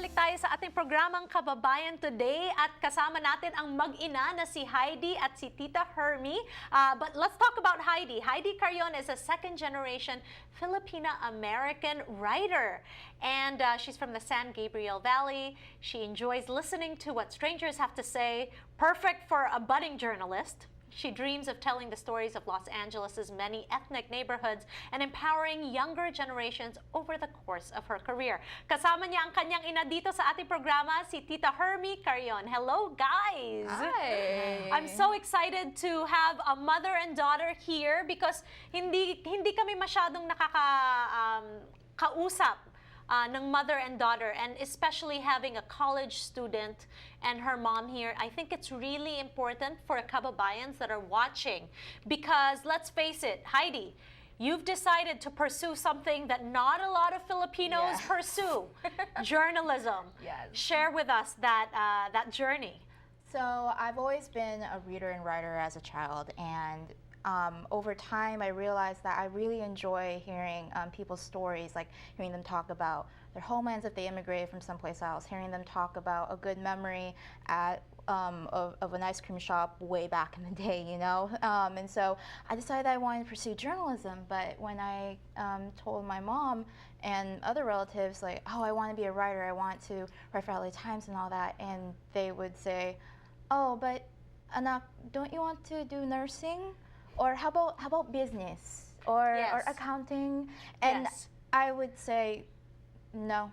Nagbabalik tayo sa ating programang Kababayan Today at kasama natin ang mag-ina na si Heidi at si Tita Hermie. But let's talk about Heidi. Heidi Carreon is a second-generation Filipino-American writer. And she's from the San Gabriel Valley. She enjoys listening to what strangers have to say, perfect for a budding journalist. She dreams of telling the stories of Los Angeles' many ethnic neighborhoods and empowering younger generations over the course of her career. Kasama niya ang kanyang ina dito sa ating programa, si Tita Heidi Carreon. Hello, guys! Hi! I'm so excited to have a mother and daughter here because hindi kami masyadong kausap ng mother and daughter, and especially having a college student and her mom here. I think it's really important for kababayans that are watching because let's face it, Heidi, you've decided to pursue something that not a lot of Filipinos pursue, journalism. Yes. Share with us that journey. So I've always been a reader and writer as a child, and over time I realized that I really enjoy hearing people's stories, like hearing them talk about their homelands if they immigrated from someplace else, hearing them talk about a good memory of an ice cream shop way back in the day, you know? And so I decided I wanted to pursue journalism, but when I told my mom and other relatives, like, oh, I want to be a writer, I want to write for LA Times and all that, and they would say, oh, but anak, don't you want to do nursing? Or how about business or accounting? And I would say no.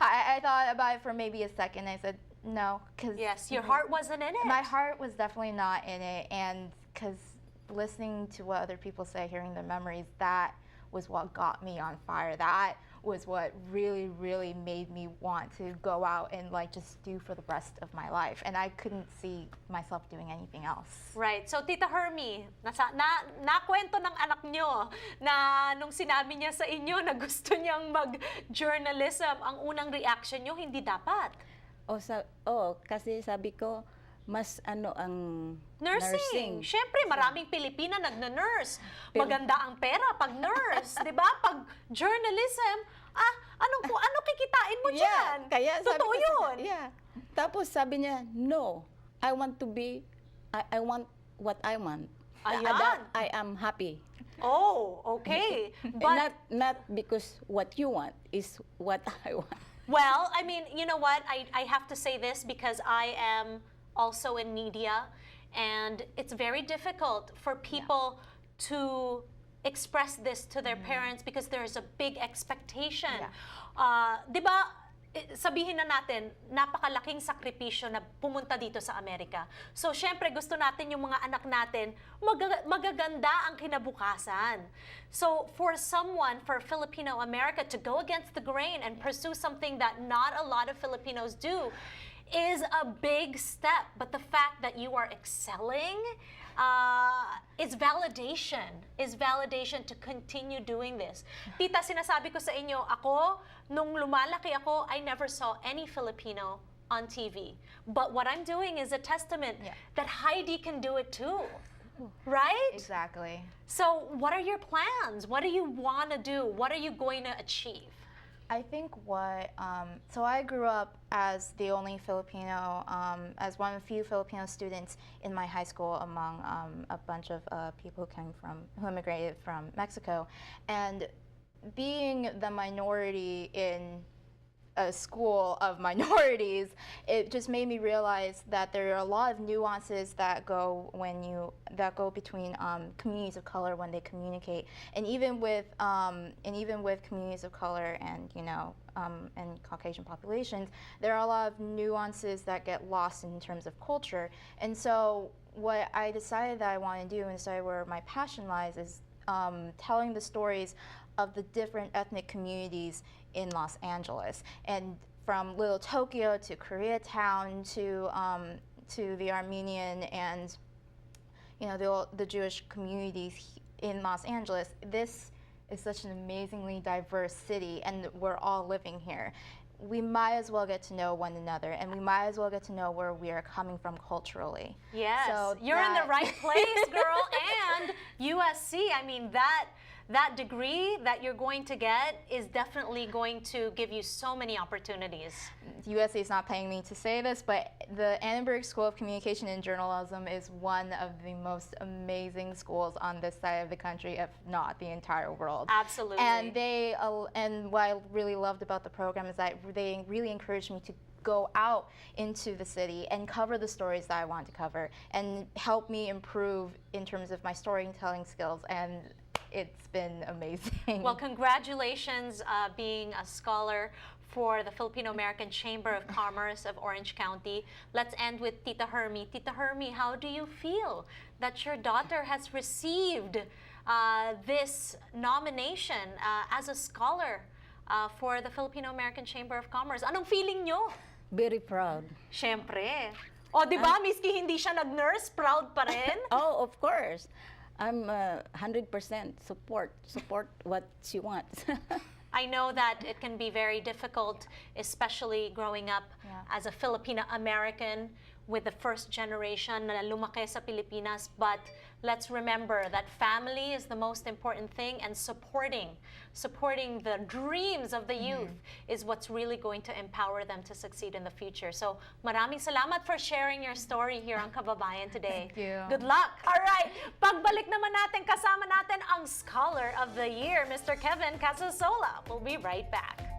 I thought about it for maybe a second. I said no, because your heart wasn't in it. My heart was definitely not in it, and because listening to what other people say, hearing their memories, that was what got me on fire. That was what really, really made me want to go out and like just do for the rest of my life. And I couldn't see myself doing anything else. Right. So, Tita Hermie, nakwento ng anak nyo na nung sinabi niya sa inyo na gusto niyang mag-journalism, ang unang reaction nyo, hindi dapat. Kasi sabi ko, mas ang nursing. Siyempre, maraming Pilipina nagna-nurse. Maganda ang pera pag nurse, 'di ba? Pag journalism, ano kikitain mo diyan? Kaya totoo 'yun. Tapos sabi niya, no, I want what I want. That I am happy. Oh, okay. But not because what you want is what I want. Well, I mean, you know what? I have to say this because I am also in media, and it's very difficult for people to express this to their parents because there's a big expectation. Di ba, sabihin na natin, napakalaking sakripisyo na pumunta dito sa Amerika. So, syempre, gusto natin yung mga anak natin, magaganda ang kinabukasan. So, for Filipino America to go against the grain and pursue something that not a lot of Filipinos do is a big step. But the fact that you are excelling is validation to continue doing this. Tita, sinasabi ko sa inyo, nung lumalaki ako, I never saw any Filipino on TV. But what I'm doing is a testament that Heidi can do it too. Right? Exactly. So what are your plans? What do you want to do? What are you going to achieve? I think so I grew up as the only Filipino, as one of the few Filipino students in my high school among a bunch of people who immigrated from Mexico. And being the minority in a school of minorities, it just made me realize that there are a lot of nuances that go between communities of color when they communicate, and even with communities of color and and Caucasian populations, there are a lot of nuances that get lost in terms of culture. And so what I decided that I want to do, and decided where my passion lies, is telling the stories of the different ethnic communities in Los Angeles, and from Little Tokyo to Koreatown to the Armenian and the Jewish communities in Los Angeles. This is such an amazingly diverse city, and we're all living here. We might as well get to know one another, and we might as well get to know where we are coming from culturally. Yes, so you're in the right place, girl. And USC, I mean, that degree that you're going to get is definitely going to give you so many opportunities. USC is not paying me to say this, but the Annenberg School of Communication and Journalism is one of the most amazing schools on this side of the country, if not the entire world. Absolutely. And what I really loved about the program is that they really encouraged me to go out into the city and cover the stories that I want to cover and help me improve in terms of my storytelling skills, and it's been amazing. Well, congratulations being a scholar for the Filipino American Chamber of Commerce of Orange County. Let's end with Tita Hermie. Tita Hermie, how do you feel that your daughter has received this nomination as a scholar for the Filipino American Chamber of Commerce? Anong feeling nyo? Very proud. Siyempre. O, di ba, miski hindi siya nag-nurse, proud pa rin? Oh, of course. I'm 100% support what she wants. I know that it can be very difficult, especially growing up as a Filipino American with the first generation na lumaki sa Pilipinas. But let's remember that family is the most important thing, and supporting the dreams of the youth is what's really going to empower them to succeed in the future. So maraming salamat for sharing your story here on Kababayan today. Thank you. Good luck. All right, pagbalik naman natin, kasama natin ang Scholar of the Year, Mr. Kevin Casasola. We'll be right back.